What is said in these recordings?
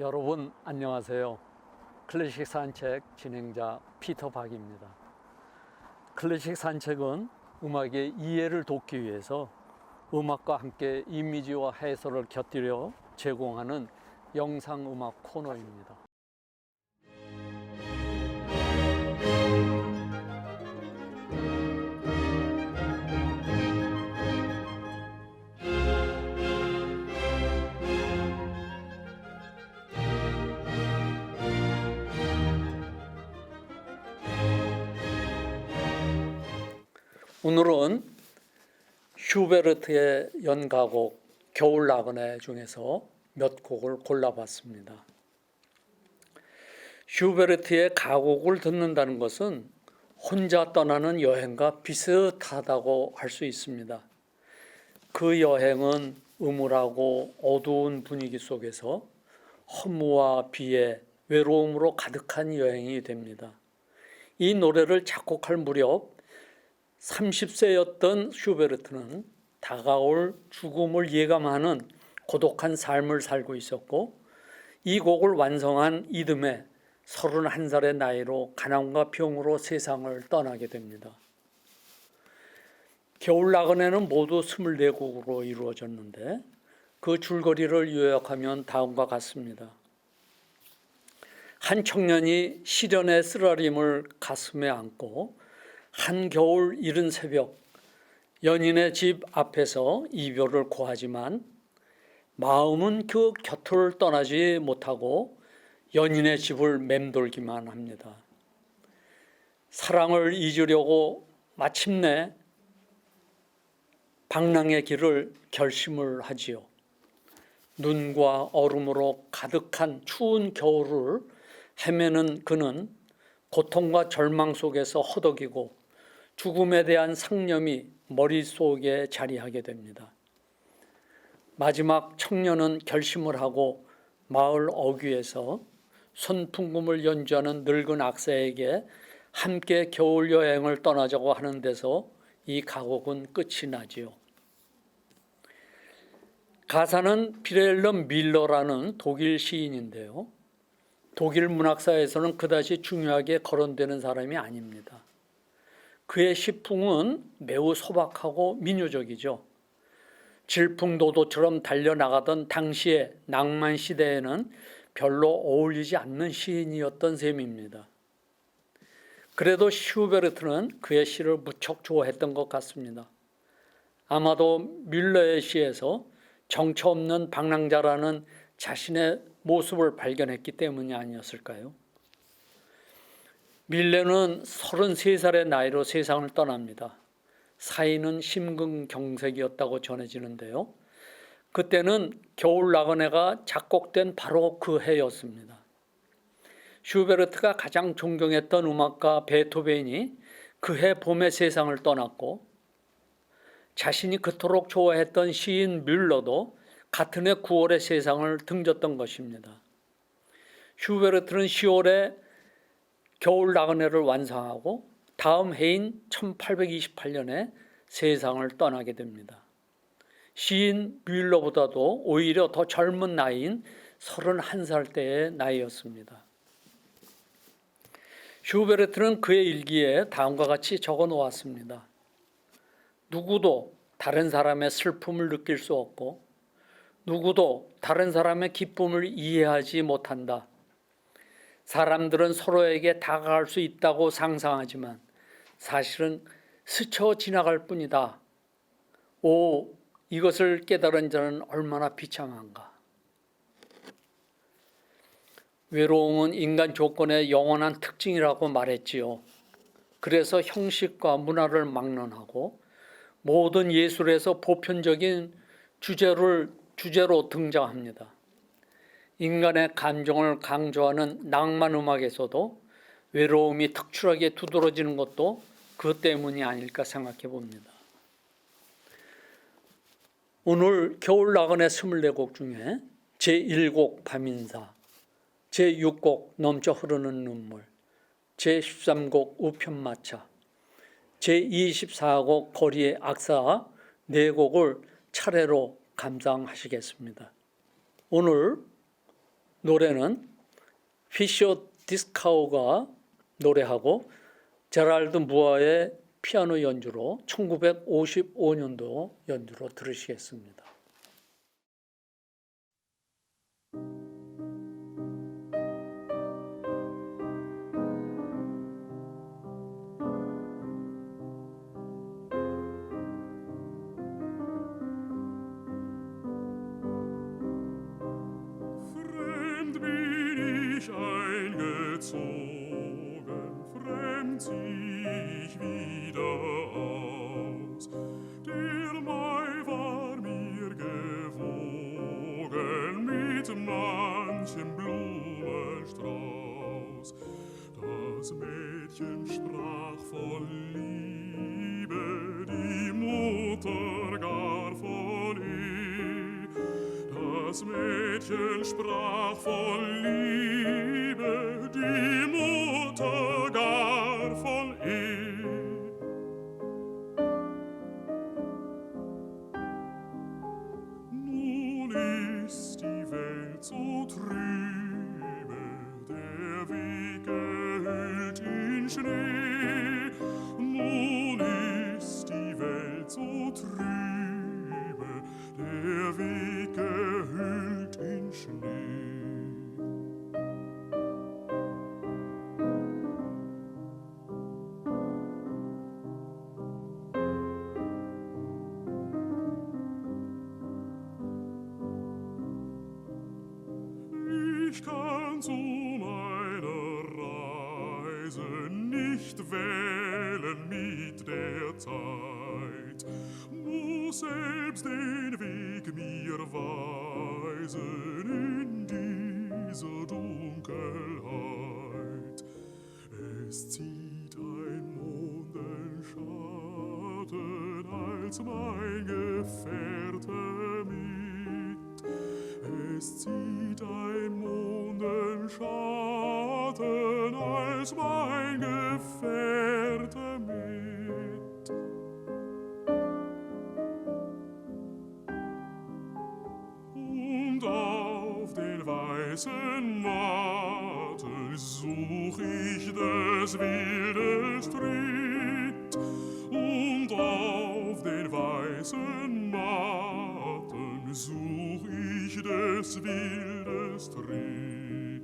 여러분 안녕하세요. 클래식 산책 진행자 피터 박입니다. 클래식 산책은 음악의 이해를 돕기 위해서 음악과 함께 이미지와 해설을 곁들여 제공하는 영상음악 코너입니다. 오늘은 슈베르트의 연가곡 겨울 나그네 중에서 몇 곡을 골라봤습니다. 슈베르트의 가곡을 듣는다는 것은 혼자 떠나는 여행과 비슷하다고 할 수 있습니다. 그 여행은 음울하고 어두운 분위기 속에서 허무와 비애, 외로움으로 가득한 여행이 됩니다. 이 노래를 작곡할 무렵 30세였던 슈베르트는 다가올 죽음을 예감하는 고독한 삶을 살고 있었고, 이 곡을 완성한 이듬해 31살의 나이로 가난과 병으로 세상을 떠나게 됩니다. 겨울 나그네는 모두 24곡으로 이루어졌는데 그 줄거리를 요약하면 다음과 같습니다. 한 청년이 시련의 쓰라림을 가슴에 안고 한겨울 이른 새벽 연인의 집 앞에서 이별을 고하지만 마음은 그 곁을 떠나지 못하고 연인의 집을 맴돌기만 합니다. 사랑을 잊으려고 마침내 방랑의 길을 결심을 하지요. 눈과 얼음으로 가득한 추운 겨울을 헤매는 그는 고통과 절망 속에서 허덕이고 죽음에 대한 상념이 머릿속에 자리하게 됩니다. 마지막 청년은 결심을 하고 마을 어귀에서 손풍금을 연주하는 늙은 악사에게 함께 겨울 여행을 떠나자고 하는 데서 이 가곡은 끝이 나지요. 가사는 비렐름 밀러라는 독일 시인인데요. 독일 문학사에서는 그다지 중요하게 거론되는 사람이 아닙니다. 그의 시풍은 매우 소박하고 민요적이죠. 질풍노도처럼 달려나가던 당시의 낭만 시대에는 별로 어울리지 않는 시인이었던 셈입니다. 그래도 슈베르트는 그의 시를 무척 좋아했던 것 같습니다. 아마도 뮬러의 시에서 정처 없는 방랑자라는 자신의 모습을 발견했기 때문이 아니었을까요? 밀레는 33살의 나이로 세상을 떠납니다. 사인은 심근경색이었다고 전해지는데요. 그때는 겨울 나그네가 작곡된 바로 그 해였습니다. 슈베르트가 가장 존경했던 음악가 베토벤이 그해 봄에 세상을 떠났고, 자신이 그토록 좋아했던 시인 뮬러도 같은 해 9월에 세상을 등졌던 것입니다. 슈베르트는 10월에 겨울 나그네를 완성하고 다음 해인 1828년에 세상을 떠나게 됩니다. 시인 뮬러보다도 오히려 더 젊은 나이인 31살 때의 나이였습니다. 슈베르트는 그의 일기에 다음과 같이 적어 놓았습니다. 누구도 다른 사람의 슬픔을 느낄 수 없고 누구도 다른 사람의 기쁨을 이해하지 못한다. 사람들은 서로에게 다가갈 수 있다고 상상하지만 사실은 스쳐 지나갈 뿐이다. 오, 이것을 깨달은 자는 얼마나 비참한가. 외로움은 인간 조건의 영원한 특징이라고 말했지요. 그래서 형식과 문화를 막론하고 모든 예술에서 보편적인 주제로 등장합니다. 인간의 감정을 강조하는 낭만 음악에서도 외로움이 특출하게 두드러지는 것도 그 때문이 아닐까 생각해 봅니다. 오늘 겨울 나그네 24곡 중에 제1곡 밤인사, 제6곡 넘쳐 흐르는 눈물, 제13곡 우편마차, 제24곡 거리의 악사 4곡을 차례로 감상하시겠습니다. 오늘 노래는 피셔 디스카우가 노래하고 제랄드 무어의 피아노 연주로 1955년도 연주로 들으시겠습니다. Eingezogen, fremd zieh ich wieder aus. Der Mai war mir gewogen mit manchem Blumenstrauß. Das Mädchen sprach voll Liebe, die Mutter gar von Ehe. Das Mädchen sprach voll Liebe, die Mutter gar voll Ehe. Nun ist die Welt so trübe, der Weg gehüllt in Schnee. Nun ist die Welt so trübe, der Weg gehüllt in Schnee. Ich kann zu meiner Reise nicht wählen mit der Zeit, muss selbst den Weg mir weisen in dieser Dunkelheit. Es zieht ein Mondenschatten als mein Gefährte mit. Es zieht ein Mondenschatten als mein Gefährte mit. Und auf den weißen Matten such ich des Wildes Tritt. Und auf den weißen Matten such ich des Wildes Tritt.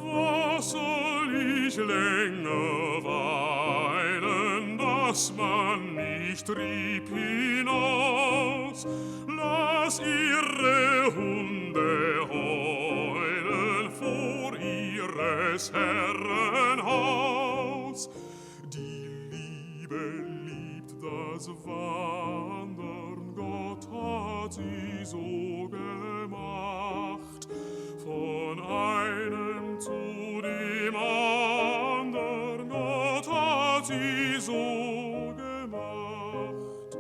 Was soll ich länger weilen, dass man mich trieb hinaus? Lass ihre Hunde heulen vor ihres Herren Haus. Die Liebe liebt das Wandern, Gott hat sie so gemacht. Von einem zu dem andern, Gott hat sie so gemacht.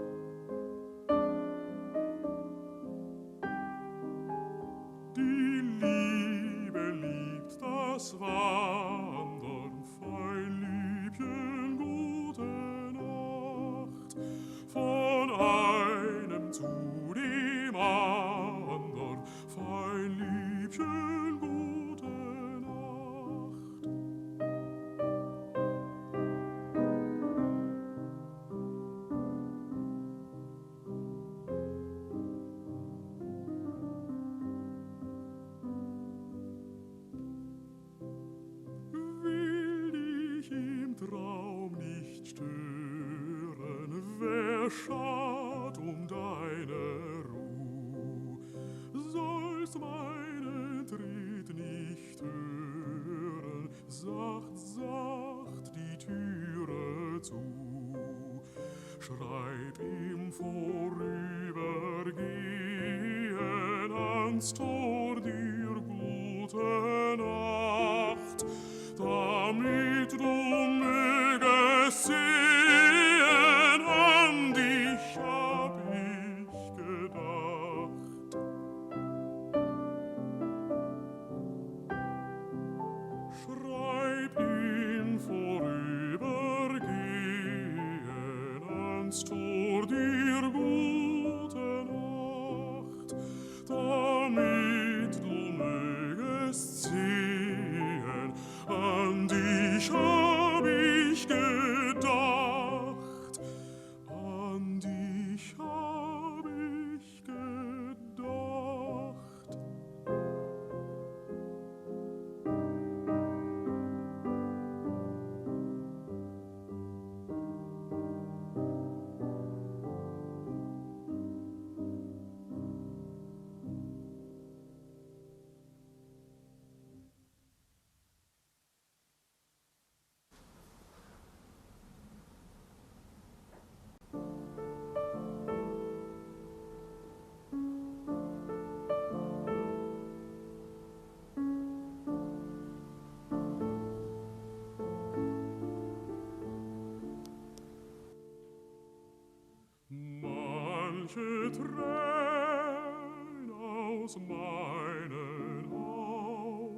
Die Liebe liebt das Wandern, fein Liebchen, gute Nacht. Von einem zu dem andern, fein Liebchen, gute Nacht. Will dich im Traum nicht stören, wer schad um deine Ruh? Sollst meinen Tritt nicht hören, sacht, sacht die Türe zu. Schreib im Vorübergehen ans Tor dir gute Nacht, damit du mögest sehen, an dich hab ich gedacht. ans Tor dir gute Nacht, damit du mögest sehen, an dich hab ich gedacht, an dich hab ich gedacht. Manche Träne aus meinen Augen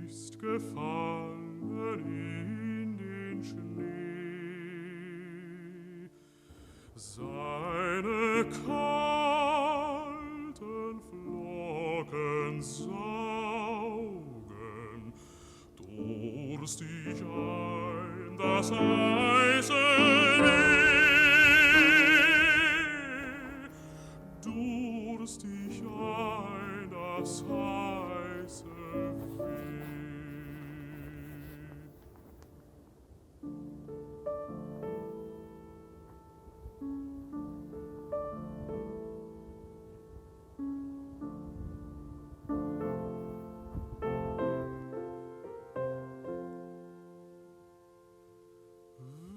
ist gefallen in den Schnee. Seine kalten Flocken saugen durstig ein das heiße durstig ein das heiße Weh.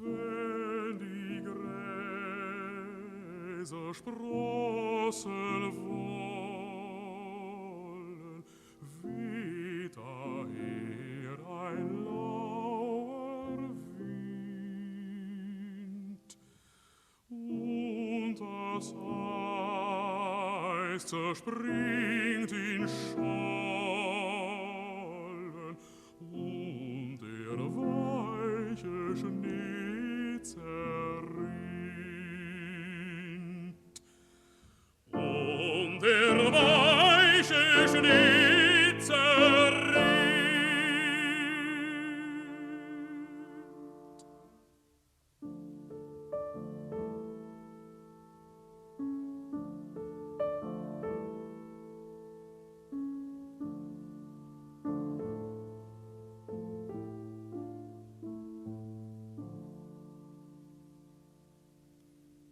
Wenn die Gräser sprossen wollen, weht daher ein lauer Wind, und das Eis zerspringt in Schollen, und der weiche Schnee zerrinnt, und der weiche Schnee zerrinnt.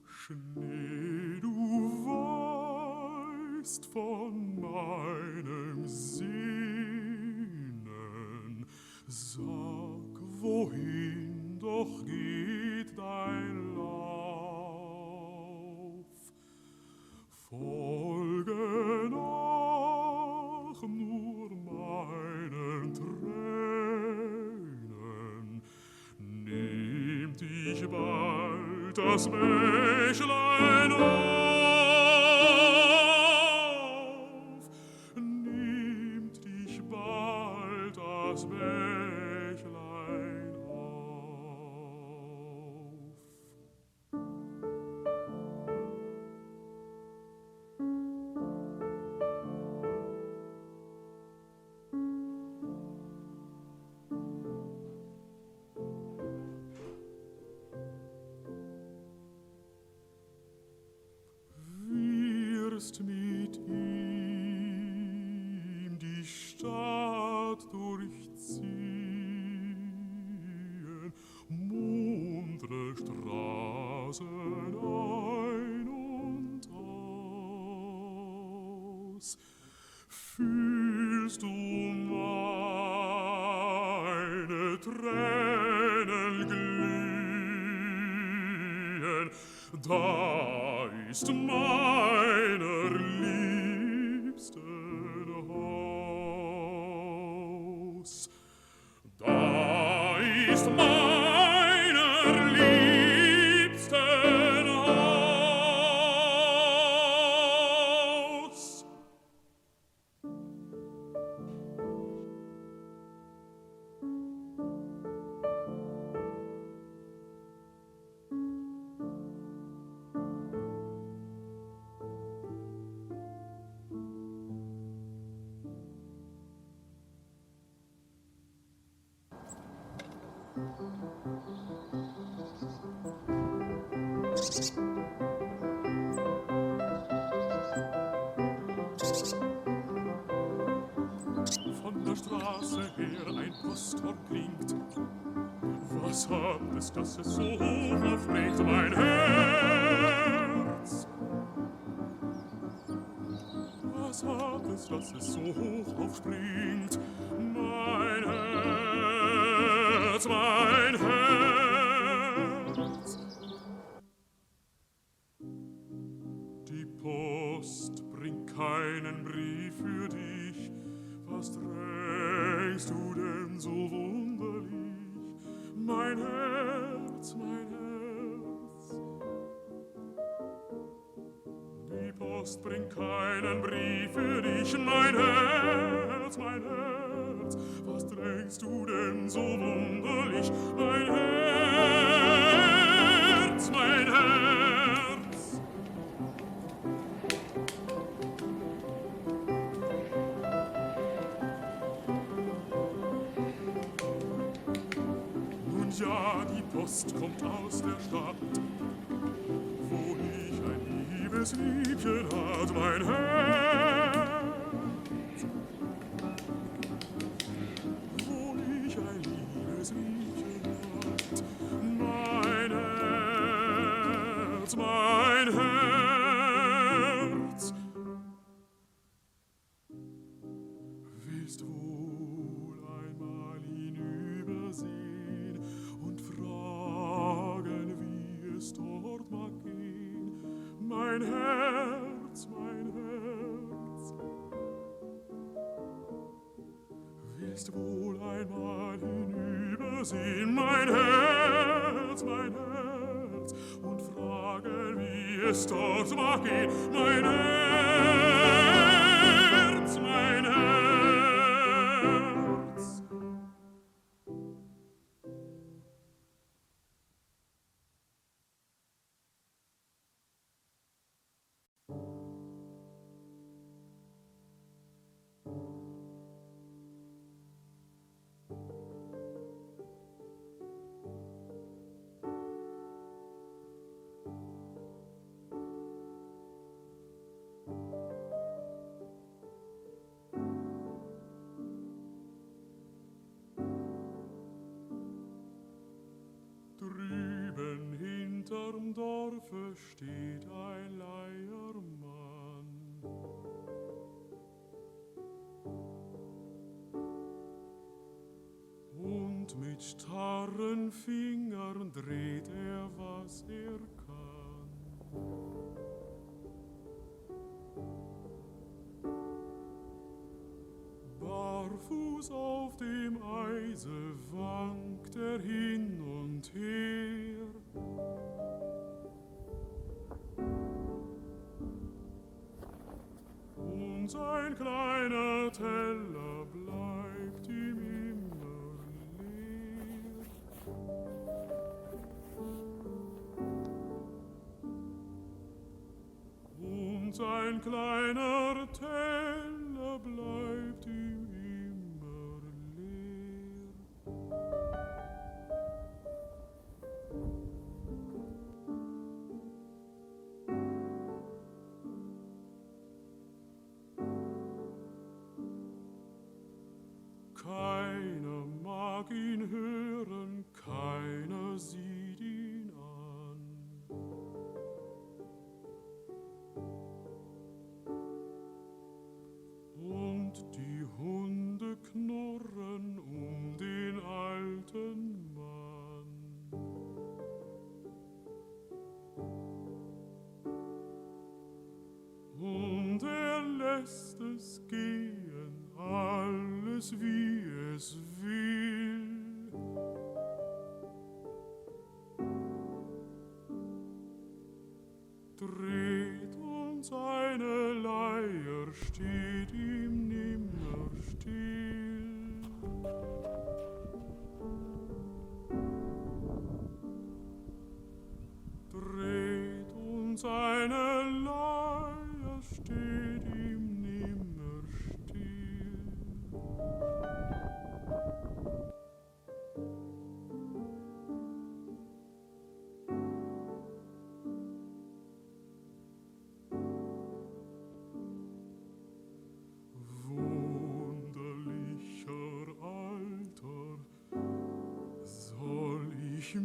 Schnee, du weißt von meinem Sehnen, sag, wohin doch geht dein Lauf? Folge nach nur meinen Tränen, nehmt dich bald das Bächlein auf, nehmt dich bald das Bächlein auf. Wirst mit ihm die Stadt durchziehen, muntre Straßen ein und aus. Fühlst du meine Tränen glühen, da ist meiner Liebsten Haus. Da ist meiner Liebsten Haus. Von der Straße her ein Posthorn klingt. Was hat es, dass es so hoch aufbringt, mein Herz? Was hat es, dass es so hoch aufspringt, mein Herz, mein Herz? Die Post bringt keinen Brief für dich. Was trägst du denn so wunderlich, mein Herz, mein Herz? Die Post bringt keinen Brief für dich, mein Herz, mein Herz. Was trägst du denn so wunderlich, mein Herz, mein Herz? Nun ja, die Post kommt aus der Stadt, wo ich ein liebes Liebchen hat, mein Herz. Wo ich ein liebes Liebchen hat, mein Herz, mein Herz. Willst wohl einmal hinübersehen und fragen, wie es dort mag gehen, mein Herz, mein Herz. Willst wohl einmal hinübersehen, mein Herz, und fragen, wie es dort mag gehen, mein Herz, mein Herz. Drüben hinterm Dorfe steht ein Leiermann. Und mit starren Fingern dreht er, was er kann. Barfuß auf dem Eise wankt er hin und her. Und sein kleiner Teller bleibt ihm immer leer. Und sein kleiner Teller bleibt ihm immer leer. Keiner mag ihn hören, keiner sieht ihn an. Und die Hunde knurren um den alten Mann. Und er lässt es gehen, alles wie es will. Dreht und seine Leier steht ihm nimmer still. Dreht und seine Leier steht ihm nimmer still. ich